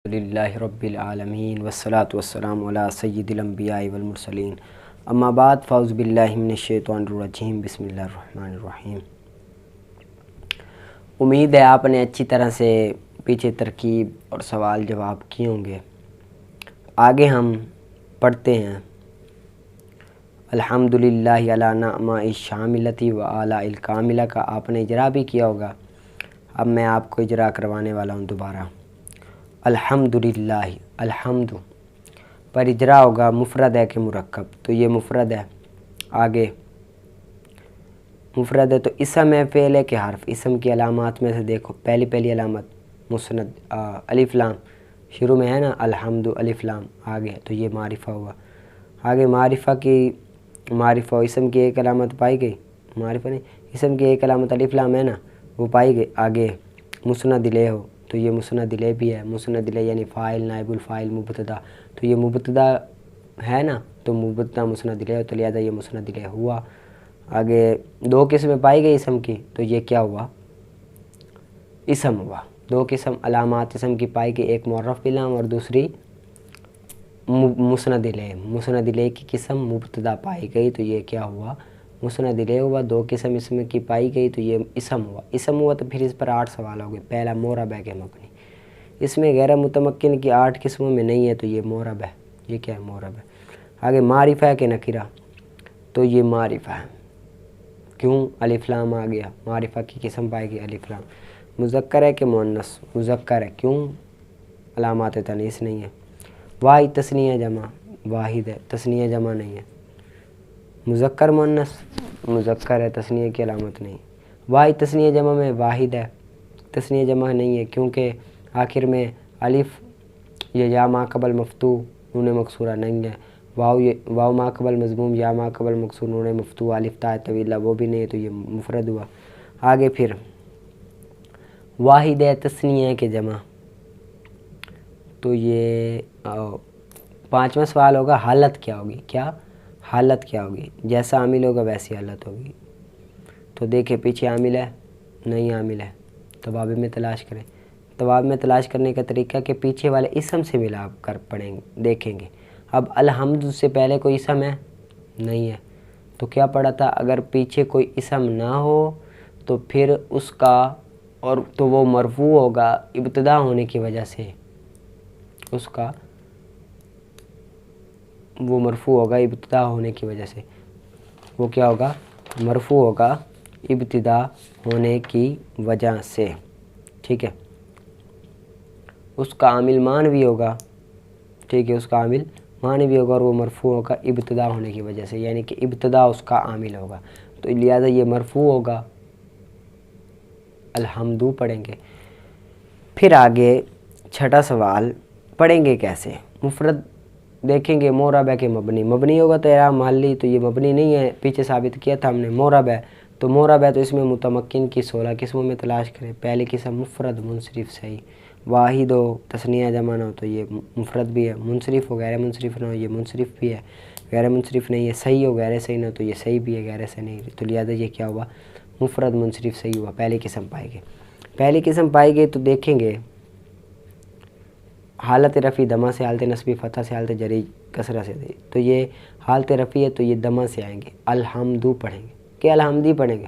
للہ رب العالمین والصلاة والسلام علی سید الانبیاء والمرسلین اما بعد فاعوذ باللہ من الشیطان الرجیم بسم اللہ الرحمن الرحیم۔ امید ہے آپ نے اچھی طرح سے پیچھے ترکیب اور سوال جواب کیے ہوں گے۔ آگے ہم پڑھتے ہیں الحمدللہ علی نعماء الشاملۃ و آلاء الکاملہ کا آپ نے اجرا بھی کیا ہوگا۔ اب میں آپ کو اجرا کروانے والا ہوں دوبارہ۔ الحمدللہ، الحمد پر اجرا ہوگا مفرد ہے کہ مرکب، تو یہ مفرد ہے۔ آگے مفرد ہے تو اسم ہے فعل ہے کہ حرف؟ اسم کی علامات میں سے دیکھو، پہلی علامت مسند الف لام، شروع میں ہے نا الحمد الف لام، آگے تو یہ معرفہ ہوا۔ آگے معرفہ اسم کی ایک علامت پائی گئی، معرفہ نہیں، اسم کی ایک علامت الف لام ہے نا، وہ پائی گئی۔ آگے مسند الیہ ہو تو یہ مسند الیہ بھی ہے۔ مسند الیہ یعنی فاعل، نائب الفاعل، مبتدا، تو یہ مبتدا ہے نا، تو مبتدا مسند الیہ تو لہذا یہ مسند الیہ ہوا۔ آگے دو قسمیں پائی گئی اسم کی، تو یہ کیا ہوا؟ اسم ہوا۔ دو قسم علامات اسم کی پائی گئی، ایک معرف بلام اور دوسری مسند الیہ۔ مسند الیہ کی قسم مبتدا پائی گئی تو یہ کیا ہوا؟ مسند الیہ ہوا۔ دو قسم اسم کی پائی گئی تو یہ اسم ہوا۔ اسم ہوا تو پھر اس پر 8 سوال ہو گئے۔ پہلا معرب ہے کہ مبنی؟ اس میں غیر متمکن کی 8 قسموں میں نہیں ہے تو یہ معرب ہے۔ یہ کیا ہے؟ معرب ہے۔ آگے معرفہ ہے کہ نکرہ؟ تو یہ معرفہ ہے۔ کیوں؟ الف لام آ گیا، معرفہ کی قسم پائے گی الف لام۔ مذکر ہے کہ مؤنث؟ مذکر ہے۔ کیوں؟ علامات تانیث نہیں ہے۔ واحد تثنیہ جمع؟ واحد ہے، تثنیہ جمع نہیں ہے۔ مذکر مؤنث؟ مذکر ہے، تثنیہ کی علامت نہیں۔ واحد تثنیہ جمع میں واحد ہے، تثنیہ جمع نہیں ہے کیونکہ آخر میں الف یہ یا ما قبل مفتوح نون مکسورہ نہیں ہے۔ واو ما قبل مضموم یا ما قبل مکسور نون مفتوح الف تا طویلہ وہ بھی نہیں ہے، تو یہ مفرد ہوا۔ آگے پھر واحد ہے، تثنیہ کے جمع، تو یہ 5واں سوال ہوگا حالت کیا ہوگی؟ کیا حالت کیا ہوگی؟ جیسا عامل ہوگا ویسی حالت ہوگی۔ تو دیکھیں پیچھے عامل ہے نہیں عامل ہے، توابع میں تلاش کریں۔ توابع میں تلاش کرنے کا طریقہ کہ پیچھے والے اسم سے ملا کر پڑھیں گے، دیکھیں گے۔ اب الحمد سے پہلے کوئی اسم ہے نہیں ہے، تو کیا پڑھا تھا؟ اگر پیچھے کوئی اسم نہ ہو تو پھر اس کا اور تو وہ مرفوع ہوگا ابتدا ہونے کی وجہ سے، اس کا وہ مرفوع ہوگا ابتدا ہونے کی وجہ سے۔ وہ کیا ہوگا؟ مرفوع ہوگا ابتدا ہونے کی وجہ سے، ٹھیک ہے۔ اس کا عامل مان بھی ہوگا، ٹھیک ہے، اس کا عامل مان بھی ہوگا اور وہ مرفوع ہوگا ابتدا ہونے کی وجہ سے، یعنی کہ ابتدا اس کا عامل ہوگا، تو لہذا یہ مرفوع ہوگا۔ الحمدو پڑھیں گے۔ پھر آگے چھٹا سوال پڑھیں گے کیسے؟ مفرد دیکھیں گے معرب ہے کہ مبنی؟ مبنی ہوگا تو اعراب محلی، تو یہ مبنی نہیں ہے، پیچھے ثابت کیا تھا ہم نے معرب ہے، تو معرب ہے تو اس میں متمکن کی 16 قسموں میں تلاش کریں۔ پہلی قسم مفرد منصرف صحیح، واحد ہو تثنیہ جمع نہ ہو تو یہ مفرد بھی ہے، منصرف ہو غیر منصرف نہ ہو یہ منصرف بھی ہے، غیر منصرف نہیں ہے، صحیح ہو غیر صحیح نہ ہو تو یہ صحیح بھی ہے غیر صحیح نہیں، تو لہذا یہ کیا ہوا؟ مفرد منصرف صحیح ہوا۔ پہلی قسم پائے گی، پہلی قسم پائے گی تو دیکھیں گے حالت رفع دمہ سے، حالت نصبی فتح سے، حالت جری کسرہ سے، تو یہ حالت رفع ہے تو یہ دمہ سے آئیں گے۔ الحمدو پڑھیں گے کہ الحمدی پڑھیں گے؟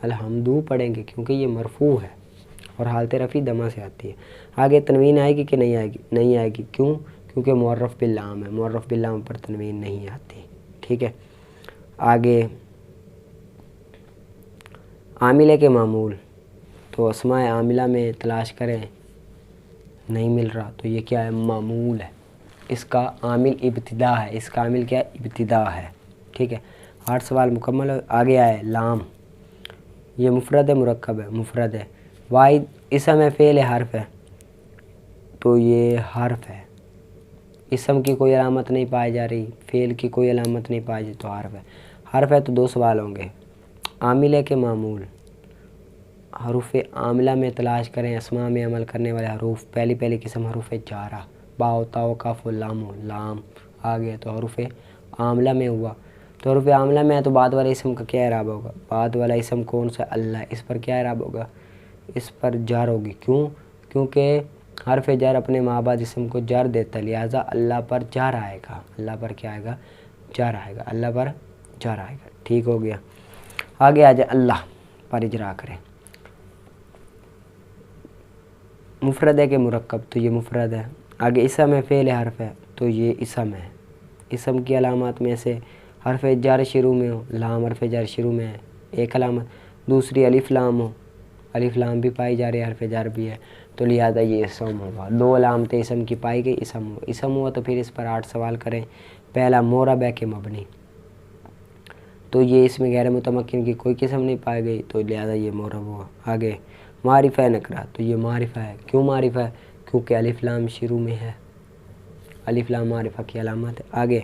الحمدو پڑھیں گے کیونکہ یہ مرفوع ہے اور حالت رفع دمہ سے آتی ہے۔ آگے تنوین آئے گی کہ نہیں آئے گی؟ نہیں آئے گی، کیوں؟ کیونکہ معرف باللام ہے، معرف باللام پر تنوین نہیں آتی، ٹھیک ہے۔ آگے عاملہ کے معمول، تو اسماء عاملہ میں تلاش کریں، نہیں مل رہا، تو یہ کیا ہے؟ معمول ہے۔ اس کا عامل ابتدا ہے، اس کا عامل کیا ہے؟ ابتدا ہے، ٹھیک ہے۔ 8 سوال مکمل ہو۔ آگے آئے لام، یہ مفرد ہے مرکب ہے؟ مفرد ہے۔ واحد اسم ہے فعل ہے حرف ہے؟ تو یہ حرف ہے، اسم کی کوئی علامت نہیں پائی جا رہی، فعل کی کوئی علامت نہیں پائی جا رہی، تو حرف ہے۔ حرف ہے تو 2 سوال ہوں گے۔ عامل ہے کہ معمول؟ حروف عاملہ میں تلاش کریں اسماء میں عمل کرنے والے حروف۔ پہلی قسم حروف جارہ، باء تاء کاف لام، لام آ گیا تو حروف عاملہ میں ہوا۔ تو حروف عاملہ میں ہے تو بعد والے اسم کا کیا اعراب ہوگا؟ بعد والا اسم کون سا؟ اللہ، اس پر کیا اعراب ہوگا؟ اس پر جار ہوگی، کیوں؟ کیونکہ حرف جر اپنے ما بعد اسم کو جر دیتا ہے، لہٰذا اللہ پر جر آئے گا، اللہ پر کیا آئے گا؟ جر آئے گا، اللہ پر جر آئے گا، ٹھیک ہو گیا۔ آگے آ جائے اللہ پر اجرا کریں۔ مفرد ہے کہ مرکب؟ تو یہ مفرد ہے۔ آگے اسم ہے، فعل حرف ہے، تو یہ اسم ہے۔ اسم کی علامات میں سے حرف جر شروع میں ہو، لام حرف جر شروع میں ہے، ایک علامت۔ دوسری الف لام ہو، الف لام بھی پائی جا رہی ہے، حرف جر بھی ہے، تو لہٰذا یہ اسم ہوگا۔ دو علامتیں اسم کی پائی گئی، اسم ہوا۔ اسم ہوا تو پھر اس پر 8 سوال کریں۔ پہلا معرب ہے کہ مبنی؟ تو یہ اس میں غیر متمکن کی کوئی قسم نہیں پائی گئی، تو لہٰذا یہ معرب ہوا۔ آگے معرفہ نکرہ، تو یہ معرفہ ہے۔ کیوں معرفہ ہے؟ کیونکہ الف لام شروع میں ہے، الف لام معرفہ کی علامت ہے۔ آگے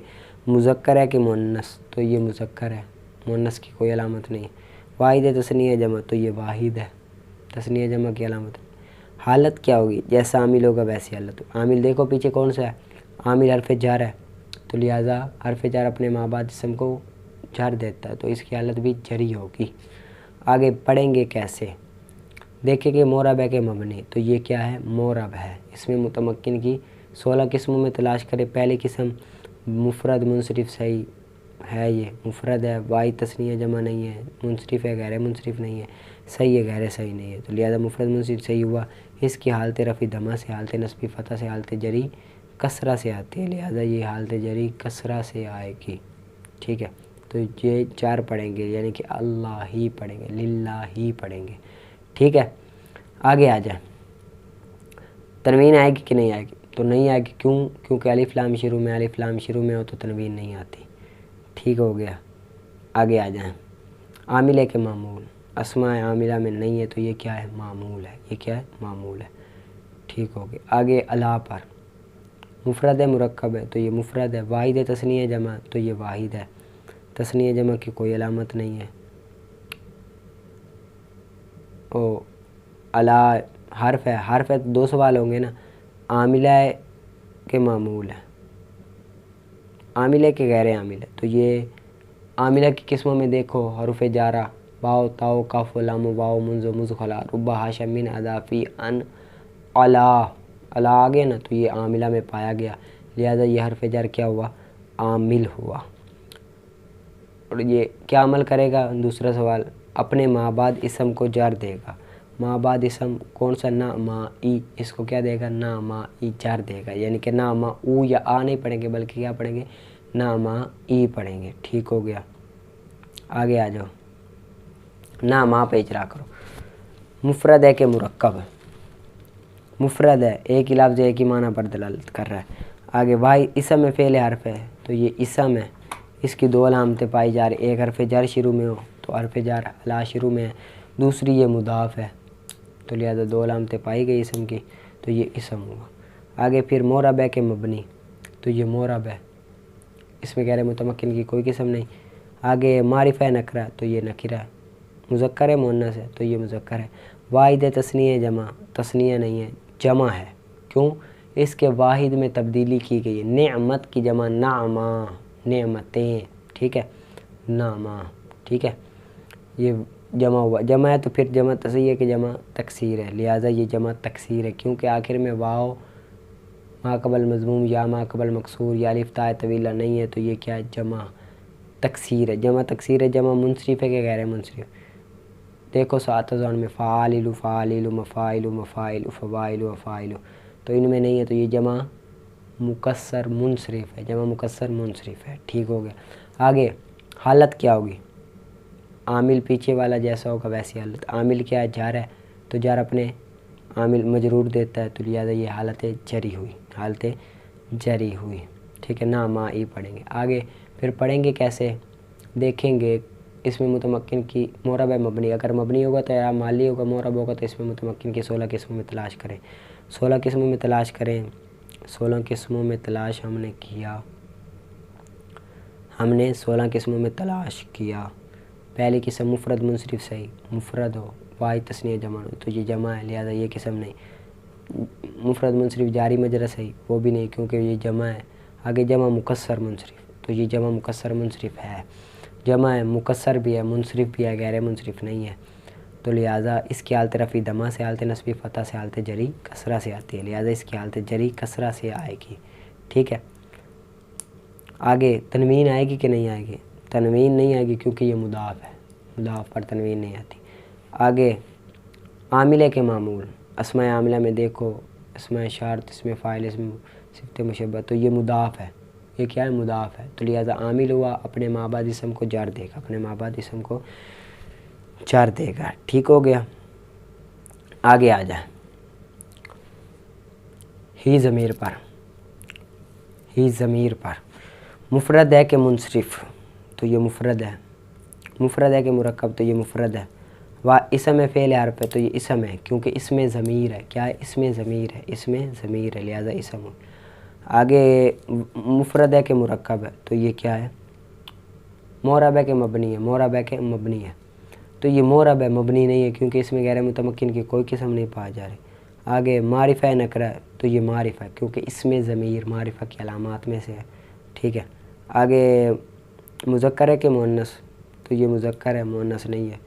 مذکر ہے کہ مؤنث؟ تو یہ مذکر ہے، مؤنث کی کوئی علامت نہیں ہے۔ واحد ہے تثنیہ جمع؟ تو یہ واحد ہے، تثنیہ جمع کی علامت ہے۔ حالت کیا ہوگی؟ جیسا عامل ہوگا ویسی حالت ہوگی۔ عامل دیکھو پیچھے کون سا ہے؟ عامل حرف جر ہے، تو لہٰذا حرف جر اپنے ما بعد اسم کو جر دیتا ہے، تو اس کی حالت بھی جری ہوگی۔ آگے پڑھیں گے کیسے؟ دیکھیں کہ معرب ہے کہ مبنی؟ تو یہ کیا ہے؟ معرب ہے۔ اس میں متمکن کی 16 قسموں میں تلاش کرے۔ پہلی قسم مفرد منصرف صحیح ہے، یہ مفرد ہے، واحد تثنیہ جمع نہیں ہے، منصرف ہے غیر منصرف نہیں ہے، صحیح ہے غیر صحیح نہیں ہے، تو لہٰذا مفرد منصرف صحیح ہوا۔ اس کی حالت رفع دمہ سے، حالت نصبی فتح سے، حالت جری کسرہ سے آتی ہے، لہٰذا یہ حالت جری کسرہ سے آئے گی، ٹھیک ہے۔ تو یہ 4 پڑھیں گے، یعنی کہ اللہ ہی پڑھیں گے، للہ ہی پڑھیں گے، ٹھیک ہے۔ آگے آ جائیں، تنوین آئے گی کہ نہیں آئے گی؟ تو نہیں آئے گی، کیوں؟ کیونکہ الف لام شروع میں، الف لام شروع میں ہو تو تنوین نہیں آتی، ٹھیک ہو گیا۔ آگے آ جائیں، عامل ہے کہ معمول؟ اسماء عاملہ میں نہیں ہے، تو یہ کیا ہے؟ معمول ہے، یہ کیا ہے؟ معمول ہے، ٹھیک ہو گیا۔ آگے الا پر مفرد ہے مرکب ہے؟ تو یہ مفرد ہے۔ واحد ہے تثنیہ جمع؟ تو یہ واحد ہے، تثنیہ جمع کی کوئی علامت نہیں ہے۔ او الا حرف ہے، حرف ہے تو 2 سوال ہوں گے نا، عاملہ ہے کہ معمول ہے؟ عامل ہے کہ غیر عامل ہے؟ تو یہ عاملہ کی قسموں میں دیکھو، حروف جارہ باؤ تاؤ کاف لام واؤ منذ مذخلا ربا حاشا من اضافی ان علا، علا آگے نا، تو یہ عاملہ میں پایا گیا، لہذا یہ حرف جر کیا ہوا؟ عامل ہوا۔ اور یہ کیا عمل کرے گا؟ دوسرا سوال، اپنے ما بعد اسم کو جر دے گا۔ ما بعد اسم کون سا؟ نعمائی، اس کو کیا دے گا؟ نعمائی جر دے گا، یعنی کہ نعما او یا آ نہیں پڑھیں گے، بلکہ کیا پڑھیں گے؟ نعمائی پڑھیں گے، ٹھیک ہو گیا۔ آگے آ جاؤ، نعما پہ اجرا کرو۔ مفرد ہے کہ مرکب؟ مفرد ہے، ایک ہی لفظ ایک ہی معنی پر دلالت کر رہا ہے۔ آگے واحد اسم میں فعل حرف ہے، تو یہ اسم ہے، اس کی 2 علامتیں پائی جا رہی، ایک حرف جر شروع میں ہو تو حرف جر لا شروع میں ہے، دوسری یہ مضاف ہے، تو لہذا 2 علامتیں پائی گئی اسم کی، تو یہ اسم ہوا۔ آگے پھر معرب ہے کہ مبنی؟ تو یہ معرب ہے، اس میں غیر متمکن کی کوئی قسم نہیں۔ آگے معرفہ نکرہ؟ تو یہ نکرہ ہے۔ مذکر ہے مؤنث ہے؟ تو یہ مذکر ہے۔ واحد ہے تثنیہ جمع؟ تثنیہ نہیں ہے، جمع ہے، کیوں؟ اس کے واحد میں تبدیلی کی گئی ہے، نعمت کی جمع نعما، نعمتیں، ٹھیک ہے، نعما، ٹھیک ہے، یہ جمع ہوا۔ جمع ہے تو پھر جمع تصحیح کی جمع تکسیر ہے، لہٰذا یہ جمع تکسیر ہے، کیونکہ آخر میں واو ما قبل مضموم یا ما قبل مکسور یا الف تاء طویلہ نہیں ہے، تو یہ کیا ہے؟ جمع تکسیر ہے۔ جمع تکسیر ہے، جمع منصرف ہے کہ غیر منصرف؟ دیکھو 7 ازوان میں فاعل فاعل مفاعل مفاعل فواعل وفاعل، تو ان میں نہیں ہے، تو یہ جمع مکسر منصرف ہے، جمع مکسر منصرف ہے، ٹھیک ہو گیا۔ آگے حالت کیا ہوگی؟ عامل پیچھے والا جیسا ہوگا ویسی حالت۔ عامل کیا ہے؟ جار ہے، تو جار اپنے عامل مجرور دیتا ہے، تو لہٰذا یہ حالت جری ہوئی، حالت جری ہوئی، ٹھیک ہے، نعمائی پڑھیں گے۔ آگے پھر پڑھیں گے کیسے؟ دیکھیں گے، اس میں متمکن کی معرب ہے مبنی؟ اگر مبنی ہوگا تو اعراب مالی ہوگا، معرب ہوگا تو اس میں متمکن کی 16 قسموں میں تلاش کریں۔ 16 قسموں میں تلاش کریں، 16 قسموں میں تلاش ہم نے کیا، ہم نے 16 قسموں میں تلاش کیا۔ پہلی قسم مفرد منصرف صحیح، مفرد ہو، واحد تثنیہ جمع ہو، تو یہ جمع ہے، لہذا یہ قسم نہیں۔ مفرد منصرف جاری مجرا صحیح، وہ بھی نہیں، کیونکہ یہ جمع ہے۔ آگے جمع مکسر منصرف، تو یہ جمع مکسر منصرف ہے، جمع ہے، مکسر بھی ہے، منصرف بھی ہے، غیر منصرف نہیں ہے۔ تو لہٰذا اس کی حالت رفع دمہ سے، حالت نصبی فتح سے، حالت جری کسرہ سے آتی ہے، لہٰذا اس کی حالت جری کسرہ سے آئے گی، ٹھیک ہے۔ آگے تنوین آئے گی کہ نہیں آئے گی؟ تنوین نہیں آئے گی کیونکہ یہ مضاف ہے، مضاف پر تنوین نہیں آتی۔ آگے عاملہ کے معمول، اسماء عاملہ میں دیکھو اسماء اشارت، اسم فاعل، اسم صفت مشبہ، تو یہ مضاف ہے، یہ کیا ہے؟ مضاف ہے، تو لہٰذا عامل ہوا اپنے ما بعد اسم کو جر دے گا، اپنے ما بعد اسم کو جر دے گا، ٹھیک ہو گیا۔ آگے آ جائیں ہی ضمیر پر، ہی ضمیر پر مفرد ہے کہ منصرف؟ تو یہ مفرد ہے۔ مفرد ہے کہ مرکب؟ تو یہ مفرد ہے۔ اسم فعل حرف ہے تو یہ اسم ہے، کیونکہ اسم ضمیر ہے، کیا ہے؟ اسم ضمیر ہے، اسم ضمیر ہے، لہٰذا اسم۔ آگے مفرد ہے کہ مرکب ہے؟ تو یہ کیا ہے؟ معرب ہے کہ مبنی ہے؟ معرب ہے کہ مبنی ہے؟ تو یہ معرب ہے، مبنی نہیں ہے، کیونکہ اس میں غیر متمکن کی کوئی قسم نہیں پائی جا رہی۔ آگے معرفہ نکرہ ہے تو یہ معرفہ ہے، کیونکہ اسم ضمیر معرفہ کی علامات میں سے ہے، ٹھیک ہے۔ آگے مذکر ہے کہ مؤنث؟ تو یہ مذکر ہے، مؤنث نہیں ہے۔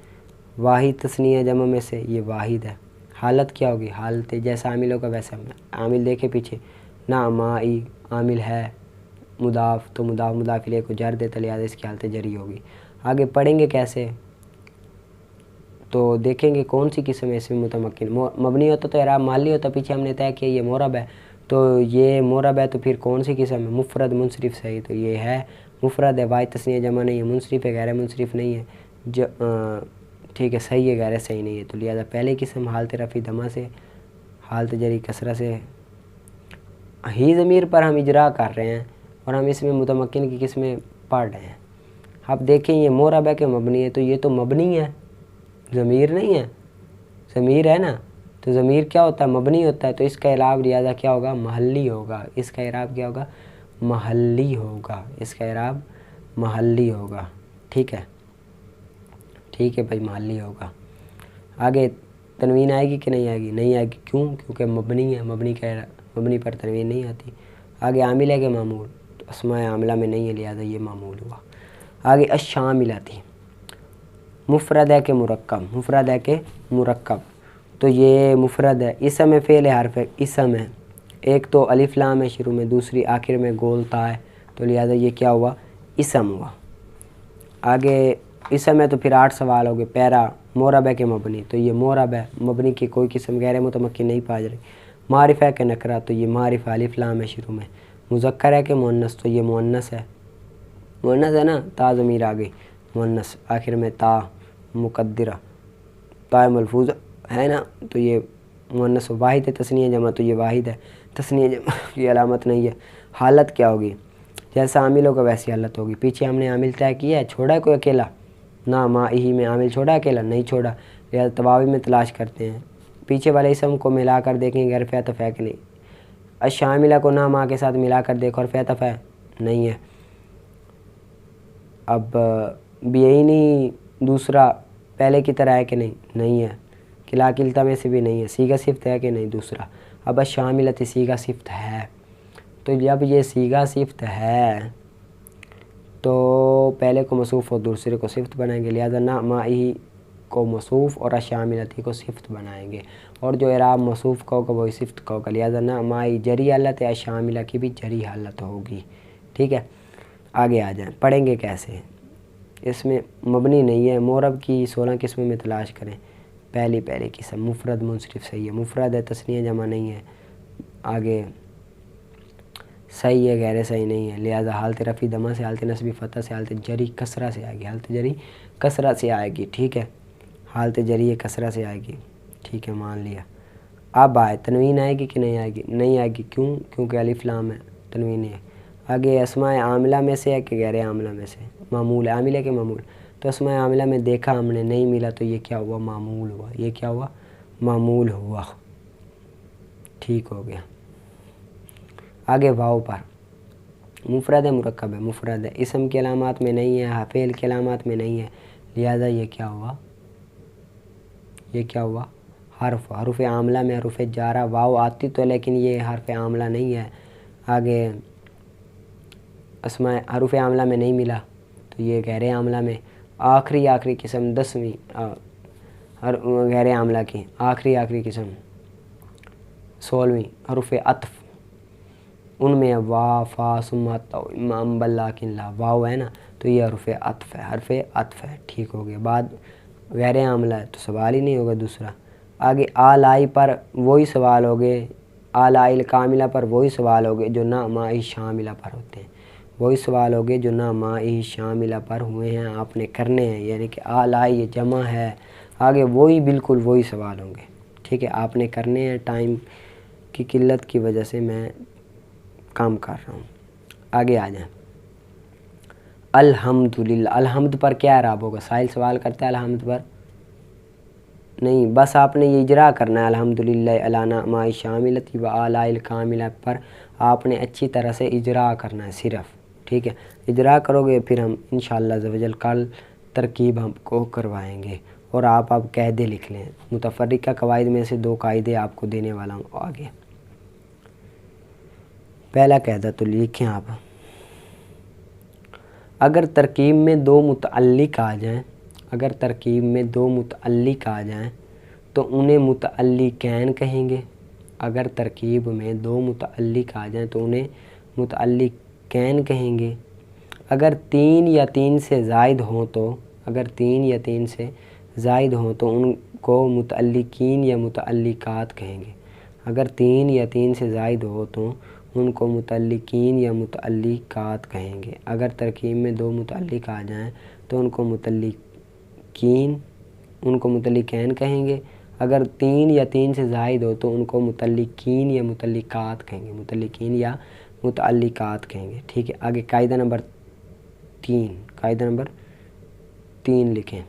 واحد تثنیہ جمع میں سے، یہ واحد ہے۔ حالت کیا ہوگی؟ حالت جیسا عامل ہوگا ویسا عامل، دیکھے پیچھے نا مائی عامل ہے مضاف، تو مضاف مضاف الیہ کو جر دیتا، لہٰذا اس کی حالت جری ہوگی۔ آگے پڑھیں گے کیسے؟ تو دیکھیں گے کون سی قسم ہے اسم متمکن۔ مبنی ہوتا تو اعراب محلی ہوتا، پیچھے ہم نے طے کیا یہ معرب ہے، تو یہ معرب ہے تو پھر کون سی قسم ہے؟ مفرد منصرف، صحیح، تو یہ ہے مفرد ہے، واحد تثنیہ جمع نہیں ہے، منصرف ہے، غیر منصرف نہیں ہے، ٹھیک ہے، صحیح ہے، غیر صحیح نہیں ہے، تو لہٰذا پہلے قسم حالت رفع دمہ سے، حالت جری کسرہ سے۔ ہی ضمیر پر ہم اجرا کر رہے ہیں اور ہم اس میں متمکن کی قسمیں پڑھ رہے ہیں۔ اب دیکھیں یہ معرب ہے کہ مبنی ہے؟ تو یہ تو مبنی ہے، ضمیر نہیں ہے، ضمیر ہے نا، تو ضمیر کیا ہوتا ہے؟ مبنی ہوتا ہے، تو اس کا اعراب لہٰذا کیا ہوگا؟ محلی ہوگا، اس کا اعراب کیا ہوگا؟ محلی ہوگا، اس کا اعراب محلی ہوگا، ٹھیک ہے، ٹھیک ہے بھائی، محلی ہوگا۔ آگے تنوین آئے گی کہ نہیں آئے گی؟ نہیں آئے گی، کیوں؟ کیونکہ مبنی ہے، مبنی پر تنوین نہیں آتی۔ آگے عامل ہے کہ معمول؟ تو اسماء عاملہ میں نہیں ہے، لہٰذا یہ معمول ہوا۔ آگے الشاملہ تھی، مفرد ہے کہ مرکب؟ مفرد ہے کہ مرکب؟ تو یہ مفرد ہے، اسم فعل حرف ہے، اسم ہے، ایک تو الف لام ہے شروع میں، دوسری آخر میں گول تا ہے، تو لہٰذا یہ کیا ہوا؟ اسم ہوا۔ آگے اسم ہے تو پھر 8 سوال ہو گئے۔ پہلا معرب ہے کہ مبنی؟ تو یہ معرب ہے، مبنی کی کوئی قسم غیر متمکن نہیں پائی جا رہی۔ معرفہ ہے کہ نکرہ؟ تو یہ معرفہ، الف لام ہے شروع میں۔ مذکر ہے کہ مؤنث؟ تو یہ مؤنث ہے، مؤنث ہے نا، تا ضمیر آ گئی، مؤنث، آخر میں تا مقدرہ، تا ملفوظ ہے نا، تو یہ مؤنث۔ واحد ہے تثنیہ جمع؟ تو یہ واحد ہے، تثنیہ جمع کی علامت نہیں ہے۔ حالت کیا ہوگی؟ جیسا عامل ہوگا ویسی حالت ہوگی۔ پیچھے ہم نے عامل طے کیا ہے، چھوڑا ہے کوئی اکیلا؟ نہ، ما ہی میں عامل چھوڑا اکیلا؟ نہیں چھوڑا، لہٰذا تواوی میں تلاش کرتے ہیں، پیچھے والے اسم کو ملا کر دیکھیں گے غیر فعل ہے کہ نہیں۔ الشاملہ کو نہ ما کے ساتھ ملا کر دیکھو اور فعل ہے نہیں ہے۔ اب بیعینی دوسرا پہلے کی طرح ہے کہ نہیں؟ نہیں ہے۔ کلا کلتا میں سے بھی نہیں ہے۔ صیغہ صفت ہے کہ نہیں؟ دوسرا۔ اب الشاملۃ صیغہ صفت ہے، تو جب یہ صیغہ صفت ہے تو پہلے کو موصوف اور دوسرے کو صفت بنائیں گے، لہذا نہ مائی کو موصوف اور الشاملۃ کو صفت بنائیں گے، اور جو اعراب موصوف کا ہوگا وہی صفت کا ہوگا، لہذا نہ مائی جری حالت ہے، الشاملہ کی بھی جری حالت ہوگی، ٹھیک ہے۔ آگے آ جائیں، پڑھیں گے کیسے؟ اس میں مبنی نہیں ہے، معرب کی 16 قسموں میں تلاش کریں۔ پہلی قسم مفرد منصرف، صحیح ہے، مفرد ہے، تثنیہ جمع نہیں ہے۔ آگے صحیح ہے، غیر صحیح نہیں ہے، لہذا حالت رفع دمہ سے، حالت نصبی فتح سے، حالت جری کسرہ سے آئے گی، حالت جری کسرہ سے آئے گی، ٹھیک ہے، حالت جری کسرہ سے آئے گی، ٹھیک ہے، مان لیا۔ اب آئے تنوین آئے گی کہ نہیں آئے گی؟ نہیں آئے گی، کیوں؟ کیونکہ الف لام ہے، تنوین ہے۔ آگے اسماء عاملہ میں سے ہے کہ غیر عاملہ میں سے؟ معمول ہے، عامل ہے کہ معمول؟ تو اسماء عاملہ میں دیکھا ہم نے نہیں ملا، تو یہ کیا ہوا؟ معمول ہوا، یہ کیا ہوا؟ معمول ہوا، ٹھیک ہو گیا۔ آگے واو پر، مفرد ہے مرکب ہے؟ مفرد ہے، اسم کی علامات میں نہیں ہے، فعل کی علامات میں نہیں ہے، لہذا یہ کیا ہوا؟ یہ کیا ہوا؟ حرف عاملہ میں حروف جارہ واو آتی تو، لیکن یہ حرف عاملہ نہیں ہے۔ آگے اسماء حروف عاملہ میں نہیں ملا تو یہ غیر عاملہ میں۔ آخری قسم 10ویں غیر عاملہ کی آخری قسم 16ویں حروف عطف، ان میں وا فا ثم تو امام بلاکن لا، واو ہے نا تو یہ حرف عطف ہے، حرف عطف ہے، ٹھیک ہو گیا۔ بعد غیر عاملہ ہے تو سوال ہی نہیں ہوگا دوسرا۔ آگے آلائی پر وہی سوال ہو گئے، آلائی کاملہ پر وہی سوال ہو گئے جو نہ مائی شاملہ پر ہوتے ہیں، وہی سوال ہو گئے جو نہ مائی شاملہ پر ہوئے ہیں، آپ نے کرنے ہیں، یعنی کہ آلائی یہ جمع ہے، آگے وہی بالکل وہی سوال ہوں گے، ٹھیک ہے، آپ نے کرنے ہیں، ٹائم کی قلت کی وجہ سے میں کام کر رہا ہوں۔ آگے آ جائیں، الحمدللہ، الحمد پر کیا اعراب ہوگا؟ سائل سوال کرتا ہے الحمد پر نہیں، بس آپ نے یہ اجرا کرنا ہے، الحمدللہ علی نعماء شاملۃ و آلاء الکاملہ پر آپ نے اچھی طرح سے اجرا کرنا ہے صرف، ٹھیک ہے، اجرا کرو گے پھر ہم انشاءاللہ عز و جل کل ترکیب ہم کو کروائیں گے، اور آپ اب قاعدے لکھ لیں، متفرقہ قواعد میں سے 2 قاعدے آپ کو دینے والا ہوں آگے۔ پہلا قاعدہ تو لکھیں آپ، اگر ترکیب میں 2 متعلق آ جائیں، اگر ترکیب میں 2 متعلق آ جائیں تو انہیں متعلقین کہیں گے، اگر ترکیب میں 2 متعلق آ جائیں تو انہیں متعلقین کہیں گے، اگر 3 یا 3 سے زائد ہوں تو، اگر 3 یا 3 سے زائد ہوں تو ان کو متعلقین یا متعلقات کہیں گے، اگر 3 یا 3 سے زائد ہو تو ان کو متعلقین یا متعلقات کہیں گے، اگر ترکیب میں 2 متعلق آ جائیں تو ان کو متعلقین کہیں گے، اگر 3 یا 3 سے زائد ہو تو ان کو متعلقین یا متعلقات کہیں گے، متعلقین یا متعلقات کہیں گے، ٹھیک ہے۔ آگے قاعدہ نمبر 3 لکھیں،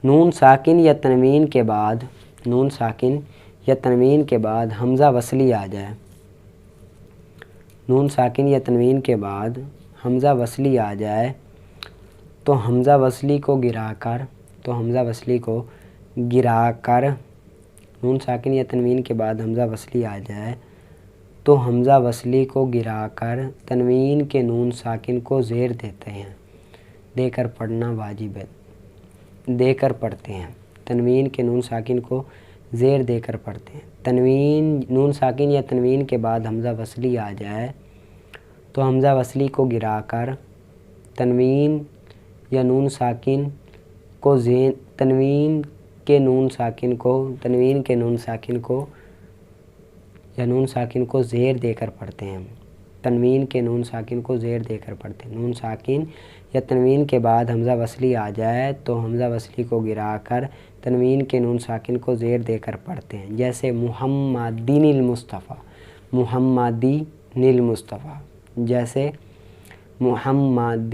نون ساکن یا تنوین کے بعد، نون ساکن یا تنوین کے بعد حمزہ وصلی آ جائے، نون ساکن یا تنوین کے بعد حمزہ وصلی آ جائے تو حمزہ وصلی کو گرا کر، نون ساکن یا تنوین کے بعد حمزہ وصلی آ جائے تو حمزہ وصلی کو گرا کر تنوین کے نون ساکن کو زیر دیتے ہیں، دے کر پڑھنا واجب ہے، دے کر پڑھتے ہیں، تنوین کے نون ساکن کو زیر دے کر پڑھتے ہیں، تنوین نون ساکن یا تنوین کے بعد حمزہ وصلی آ جائے تو حمزہ وصلی کو گرا کر تنوین یا نون ساکن کو تنوین کے نون ساکن کو زیر دے کر پڑھتے ہیں، تنوین کے نون ساکن کو زیر دے کر پڑھتے ہیں، نون ساکن یا تنوین کے بعد حمزہ وصلی آ جائے تو حمزہ وصلی کو گرا کر تنوین کے نون ساکن کو زیر دے کر پڑھتے ہیں، جیسے محمدین المصطفیٰ، محمدین المصطفیٰ، جیسے محمدین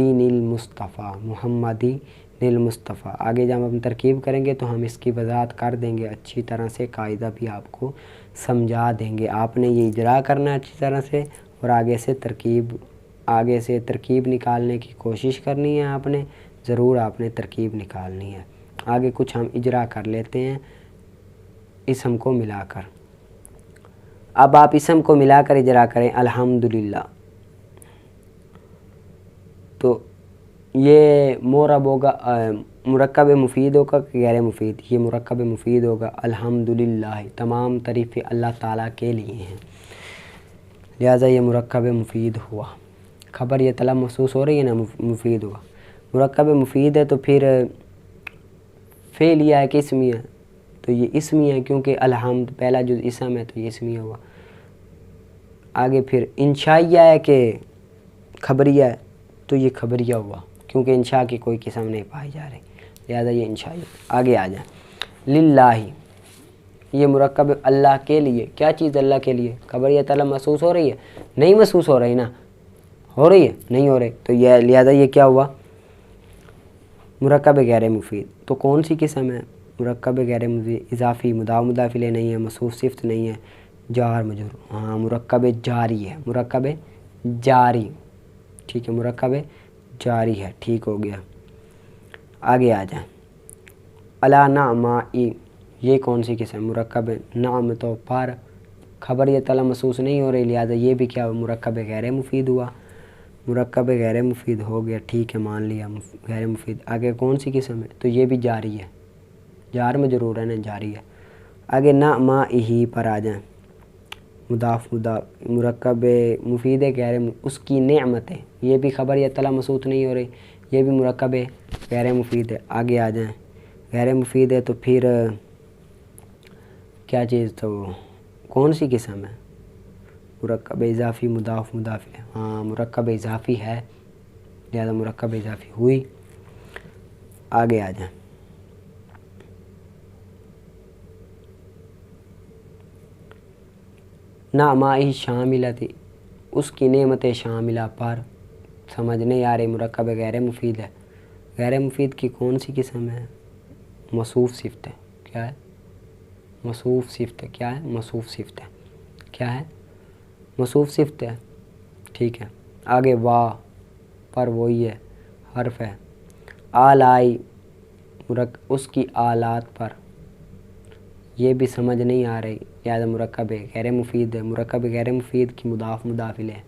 المصطفیٰ۔ آگے جب ہم ترکیب کریں گے تو ہم اس کی وضاحت کر دیں گے اچھی طرح سے، قاعدہ بھی آپ کو سمجھا دیں گے، آپ نے یہ اجرا کرنا ہے اچھی طرح سے، اور آگے سے ترکیب نکالنے کی کوشش کرنی ہے، آپ نے ضرور آپ نے ترکیب نکالنی ہے۔ آگے کچھ ہم اجرا کر لیتے ہیں اسم کو ملا کر، اب آپ اسم کو ملا کر اجرا کریں، الحمدللہ، تو یہ مورب ہوگا، مرکب مفید ہوگا کہ غیر مفید؟ یہ مرکب مفید ہوگا، الحمدللہ، تمام تعریفیں اللہ تعالیٰ کے لیے ہیں، لہٰذا یہ مرکب مفید ہوا، خبر یہ طلب محسوس ہو رہی ہے نا، مفید ہوا، مرکب مفید ہے تو پھر فعلیہ ہے کہ اسمیہ ہے؟ تو یہ اسمیہ ہے، کیونکہ الحمد پہلا جو اسم ہے تو یہ اسمیہ ہوا۔ آگے پھر انشائیہ ہے کہ خبریہ ہے؟ تو یہ خبریہ ہوا، کیونکہ انشاء کی کوئی قسم نہیں پائی جا رہی، لہذا یہ انشائیہ۔ آگے آ جائیں، للہ، یہ مرکب اللہ کے لیے، کیا چیز اللہ کے لیے؟ خبریہ طلب محسوس ہو رہی ہے؟ نہیں محسوس ہو رہی نا، ہو رہی ہے؟ نہیں ہو رہی، تو یہ لہذا یہ کیا ہوا؟ مرکب غیر مفید۔ تو کون سی قسم ہے مرکب غیر مفید؟ اضافی، مضاف مضاف الیہ نہیں ہے، موصوف صفت نہیں ہے، جار مجرور، ہاں مرکب جاری ہے، مرکب جاری، ٹھیک ہے، مرکب جاری ہے، ٹھیک ہو گیا۔ آگے آ جائیں، علی نعماء، یہ کون سی قسم؟ مرکب نعمتوں پر، خبر یہ طلب محسوس نہیں ہو رہی، لہذا یہ بھی کیا ہوا؟ مرکب غیر مفید ہوا، مرکب غیر مفید ہو گیا، ٹھیک ہے، مان لیا غیر مفید۔ آگے کون سی قسم ہے؟ تو یہ بھی جاری ہے، جار مجرور ہے نا، جاری ہے۔ آگے نعمائہ پر آ جائیں، مضاف مرکب مفید غیر اس کی نعمتیں، یہ بھی خبر یا طلب مسعود نہیں ہو رہی، یہ بھی مرکب غیر مفید ہے۔ آگے آ جائیں، غیر مفید ہے تو پھر کیا چیز تو کون سی قسم ہے؟ مرکب اضافی مضاف مضاف ہے، ہاں مرکب اضافی ہے، لہذا مرکب اضافی ہوئی۔ آگے آ جائیں، نعمائہ شاملہ تھی، اس کی نعمت شاملہ پر، سمجھ نہیں آ رہی، مرکب غیر مفید ہے۔ غیر مفید کی کون سی قسم ہے؟ موصوف صفت ہے۔ کیا ہے؟ موصوف صفت ہے۔ کیا ہے؟ موصوف صفت ہے۔ کیا ہے؟ موصوف صفت ہے، ٹھیک ہے۔ آگے وا پر وہی ہے، حرف ہے۔ آلائی اس کی آلات پر، یہ بھی سمجھ نہیں آ رہی، لہٰذا مرکب غیر مفید ہے۔ مرکب غیر مفید کی مضاف مضاف الیہ،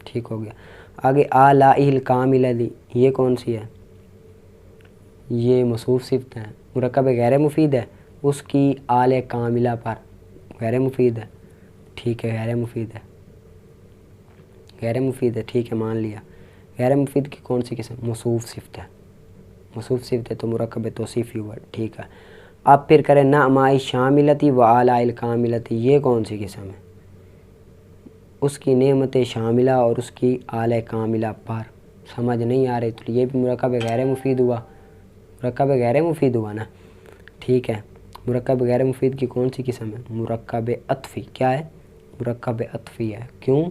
ٹھیک ہو گیا۔ آگے آلائہ الکاملہ دی، یہ کون سی ہے؟ یہ موصوف صفت ہے، مرکب غیر مفید ہے، اس کی آل کاملہ پر، غیر مفید ہے، ٹھیک ہے، غیر مفید ہے، غیر مفید ہے، ٹھیک ہے، مان لیا۔ غیر مفید کی کون سی قسم؟ موصوف صفت ہے، موصوف صفت ہے تو مرکب توصیفی ہوا، ٹھیک ہے۔ اب پھر کریں نعمائہ شاملتی و آلاء الکاملتی، یہ کون سی قسم ہے؟ اس کی نعمت شاملہ اور اس کی آل کاملہ پر، سمجھ نہیں آ رہی تو یہ بھی مرکب غیر مفید ہوا، مرکب غیر مفید ہوا نا، ٹھیک ہے۔ مرکب غیر مفید کی کون سی قسم ہے؟ مرکب عطفی۔ کیا ہے؟ مرکب عطفی ہے، کیوں؟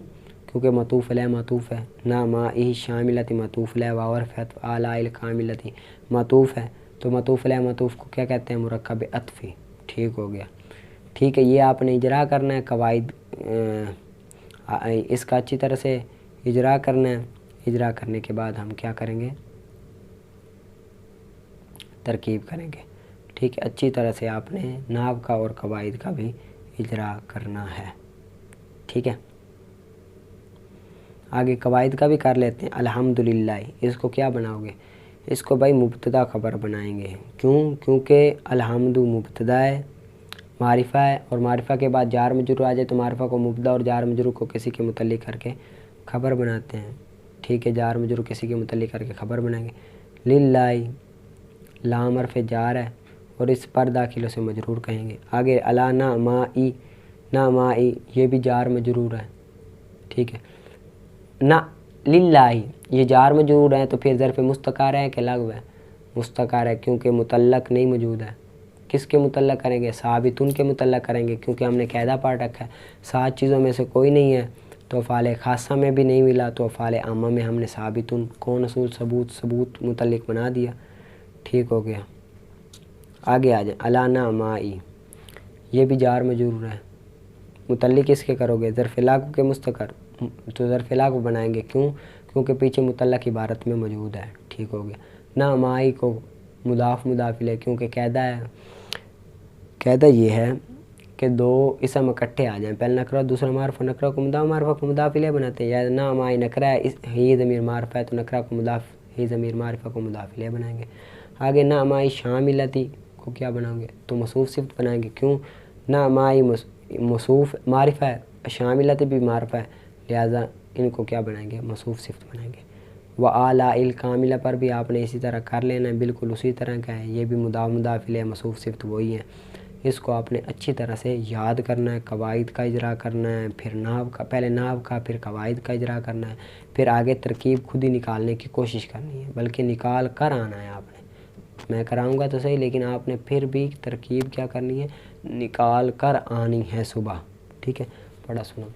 کیونکہ معطوف علیہ معطوف ہے، نعمائہ شاملتی معطوف علیہ واو حرف عطف، آلاء الکاملتی معطوف ہے، تو معطوف علیہ معطوف کو کیا کہتے ہیں؟ مرکب عطفی، ٹھیک ہو گیا۔ ٹھیک ہے، یہ آپ نے اجرا کرنا ہے، قواعد اس کا اچھی طرح سے اجرا کرنا ہے۔ اجرا کرنے کے بعد ہم کیا کریں گے؟ ترکیب کریں گے، ٹھیک ہے۔ اچھی طرح سے آپ نے نحو کا اور قواعد کا بھی اجرا کرنا ہے، ٹھیک ہے۔ آگے قواعد کا بھی کر لیتے ہیں۔ الحمدللہ، اس کو کیا بناؤ گے؟ اس کو بھائی مبتدا خبر بنائیں گے، کیوں؟ کیونکہ الحمد مبتدا ہے، معرفہ ہے، اور معرفہ کے بعد جار مجرور آ جائے تو معرفہ کو مبتدا اور جار مجرور کو کسی کے متعلق کر کے خبر بناتے ہیں، ٹھیک ہے۔ جار مجرور کسی کے متعلق کر کے خبر بنائیں گے۔ للہ، لام حرف جار ہے اور اس پر داخل سے مجرور کہیں گے۔ آگے الا نعمائی، نعمائی یہ بھی جار مجرور ہے، ٹھیک ہے۔ نہ للہ، یہ جار مجرور ہے تو پھر ظرف مستقر ہے کہ لغو ہے؟ مستقر ہے، کیونکہ متعلق نہیں موجود ہے۔ کس کے متعلق کریں گے؟ ثابتن کے متعلق کریں گے، کیونکہ ہم نے قاعدہ پڑھ رکھا ہے 7 چیزوں میں سے کوئی نہیں ہے، تو افعال خاصہ میں بھی نہیں ملا، تو افعال عامہ میں ہم نے ثابتن کون اصول ثبوت متعلق بنا دیا، ٹھیک ہو گیا۔ آگے آ جائیں، الا نعمائی یہ بھی جار مجرور ہے، متعلق اس کے کرو گے ظرف لاغو کے مستقر، تو ظرف لاغو بنائیں گے، کیوں؟ کیونکہ پیچھے متعلق عبارت میں موجود ہے، ٹھیک ہو گیا۔ نعمائی کو مضاف مضاف الیہ، کیونکہ قاعدہ ہے، قاعدہ یہ ہے کہ 2 اسم اکٹھے آ جائیں، پہلا نکرہ دوسرا معرفہ، نکرہ کو مضاف الیہ بناتے ہیں، یا نعمائی نکرہ ہے، ہی ضمیر معرفہ ہے تو نکرہ کو مضاف، ہی ضمیر معرفہ کو مضاف الیہ بنائیں گے۔ آگے نعمائی شاملتی کو کیا بناؤ گے؟ تو موصوف صفت بنائیں گے، کیوں؟ نعمائی موصوف معرفہ ہے، شاملتی بھی معرفہ ہے، لہذا ان کو کیا بنائیں گے؟ موصوف صفت بنائیں گے۔ وآلاء الکاملہ پر بھی آپ نے اسی طرح کر لینا ہے، بالکل اسی طرح کا ہے، یہ بھی مضاف الیہ موصوف صفت وہی ہے۔ اس کو آپ نے اچھی طرح سے یاد کرنا ہے، قواعد کا اجرا کرنا ہے، پھر نحو کا، پہلے نحو کا پھر قواعد کا اجرا کرنا ہے، پھر آگے ترکیب خود ہی نکالنے کی کوشش کرنی ہے، بلکہ نکال کر آنا ہے آپ نے۔ میں کراؤں گا تو صحیح، لیکن آپ نے پھر بھی ترکیب کیا کرنی ہے؟ نکال کر آنی ہے صبح، ٹھیک ہے۔ پڑھا سنا